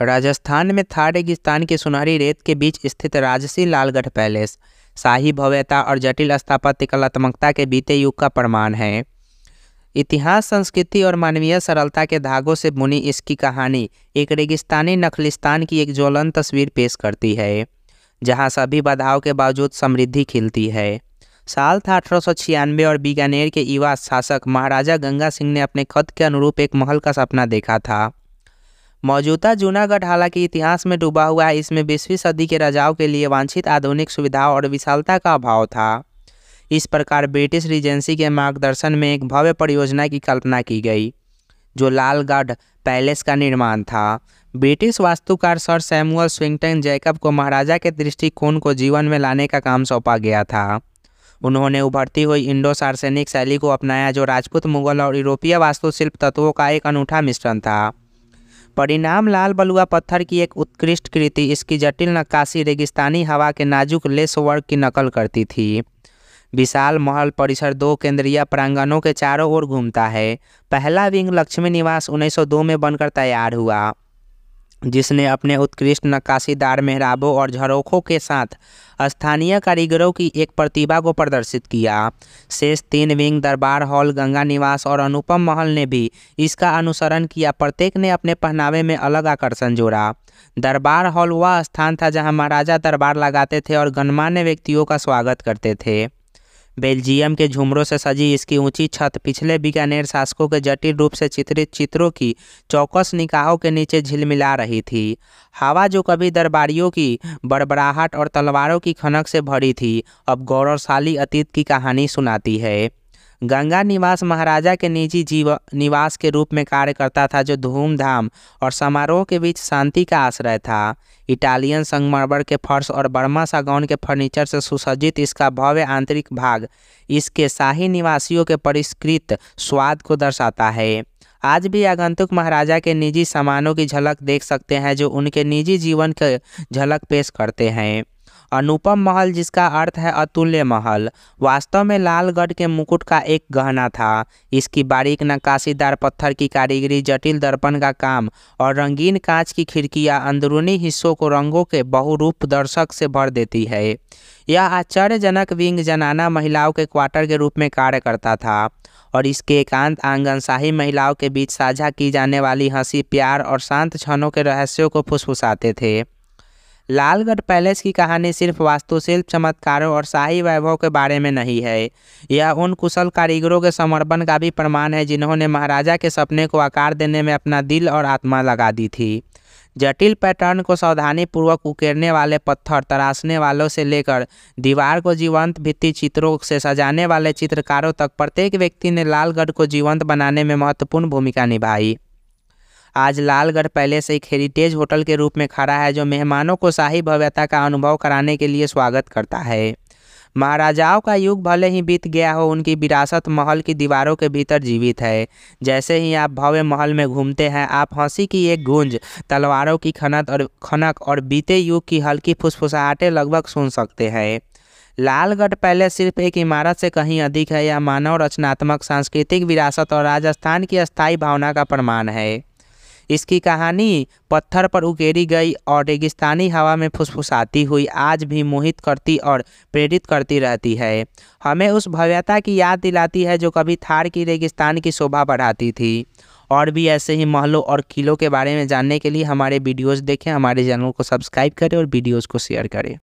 राजस्थान में थार रेगिस्तान की सुनहरी रेत के बीच स्थित राजसी लालगढ़ पैलेस शाही भव्यता और जटिल स्थापत्य कलात्मकता के बीते युग का प्रमाण है। इतिहास, संस्कृति और मानवीय सरलता के धागों से बुनी इसकी कहानी एक रेगिस्तानी नखलिस्तान की एक ज्वलंत तस्वीर पेश करती है, जहां सभी बाधाओं के बावजूद समृद्धि खिलती है। साल था 1896 और बीकानेर के युवा शासक महाराजा गंगा सिंह ने अपने खत के अनुरूप एक महल का सपना देखा था। मौजूदा जूनागढ़ हालांकि इतिहास में डूबा हुआ है, इसमें 20वीं सदी के राजाओं के लिए वांछित आधुनिक सुविधाओं और विशालता का अभाव था। इस प्रकार ब्रिटिश रीजेंसी के मार्गदर्शन में एक भव्य परियोजना की कल्पना की गई, जो लालगढ़ पैलेस का निर्माण था। ब्रिटिश वास्तुकार सर सैमुअल स्विंगटन जैकब को महाराजा के दृष्टिकोण को जीवन में लाने का काम सौंपा गया था। उन्होंने उभरती हुई इंडो सार्सेनिक शैली को अपनाया, जो राजपूत, मुगल और यूरोपीय वास्तुशिल्प तत्वों का एक अनूठा मिश्रण था। परिणाम लाल बलुआ पत्थर की एक उत्कृष्ट कृति इसकी जटिल नक्काशी रेगिस्तानी हवा के नाजुक लेस वर्क की नकल करती थी। विशाल महल परिसर 2 केंद्रीय प्रांगणों के चारों ओर घूमता है। पहला विंग लक्ष्मी निवास 1902 में बनकर तैयार हुआ, जिसने अपने उत्कृष्ट नक्काशीदार मेहराबों और झरोखों के साथ स्थानीय कारीगरों की एक प्रतिभा को प्रदर्शित किया। शेष 3 विंग दरबार हॉल, गंगा निवास और अनुपम महल ने भी इसका अनुसरण किया। प्रत्येक ने अपने पहनावे में अलग आकर्षण जोड़ा। दरबार हॉल वह स्थान था जहां महाराजा दरबार लगाते थे और गणमान्य व्यक्तियों का स्वागत करते थे। बेल्जियम के झुमरों से सजी इसकी ऊंची छत पिछले बीकानेर शासकों के जटिल रूप से चित्रित चित्रों की चौकस निगाहों के नीचे झिलमिला रही थी। हवा जो कभी दरबारियों की बड़बड़ाहट और तलवारों की खनक से भरी थी, अब गौरवशाली अतीत की कहानी सुनाती है। गंगा निवास महाराजा के निजी निवास के रूप में कार्य करता था, जो धूमधाम और समारोह के बीच शांति का आश्रय था। इटालियन संगमरमर के फर्श और बर्मा सागौन के फर्नीचर से सुसज्जित इसका भव्य आंतरिक भाग इसके शाही निवासियों के परिष्कृत स्वाद को दर्शाता है। आज भी आगंतुक महाराजा के निजी सामानों की झलक देख सकते हैं, जो उनके निजी जीवन की झलक पेश करते हैं। अनुपम महल, जिसका अर्थ है अतुल्य महल, वास्तव में लालगढ़ के मुकुट का एक गहना था। इसकी बारीक नक्काशीदार पत्थर की कारीगरी, जटिल दर्पण का काम और रंगीन कांच की खिड़कियां अंदरूनी हिस्सों को रंगों के बहुरूप दर्शक से भर देती है। यह आश्चर्यजनक विंग जनाना महिलाओं के क्वार्टर के रूप में कार्य करता था और इसके एकांत आंगन शाही महिलाओं के बीच साझा की जाने वाली हंसी, प्यार और शांत क्षणों के रहस्यों को फुसफुसाते थे। लालगढ़ पैलेस की कहानी सिर्फ वास्तुशिल्प चमत्कारों और शाही वैभव के बारे में नहीं है, यह उन कुशल कारीगरों के समर्पण का भी प्रमाण है जिन्होंने महाराजा के सपने को आकार देने में अपना दिल और आत्मा लगा दी थी। जटिल पैटर्न को सावधानीपूर्वक उकेरने वाले पत्थर तराशने वालों से लेकर दीवार को जीवंत भित्ति चित्रों से सजाने वाले चित्रकारों तक, प्रत्येक व्यक्ति ने लालगढ़ को जीवंत बनाने में महत्वपूर्ण भूमिका निभाई। आज लालगढ़ पैलेस एक हेरिटेज होटल के रूप में खड़ा है, जो मेहमानों को शाही भव्यता का अनुभव कराने के लिए स्वागत करता है। महाराजाओं का युग भले ही बीत गया हो, उनकी विरासत महल की दीवारों के भीतर जीवित है। जैसे ही आप भव्य महल में घूमते हैं, आप हंसी की एक गूंज, तलवारों की खनक और बीते युग की हल्की फुसफुसाहटें लगभग सुन सकते हैं। लालगढ़ पैलेस सिर्फ एक इमारत से कहीं अधिक है, यह मानव रचनात्मक सांस्कृतिक विरासत और राजस्थान की अस्थायी भावना का प्रमाण है। इसकी कहानी पत्थर पर उकेरी गई और रेगिस्तानी हवा में फुसफुसाती हुई आज भी मोहित करती और प्रेरित करती रहती है। हमें उस भव्यता की याद दिलाती है जो कभी थार की रेगिस्तान की शोभा बढ़ाती थी। और भी ऐसे ही महलों और किलों के बारे में जानने के लिए हमारे वीडियोस देखें, हमारे चैनल को सब्सक्राइब करें और वीडियोस को शेयर करें।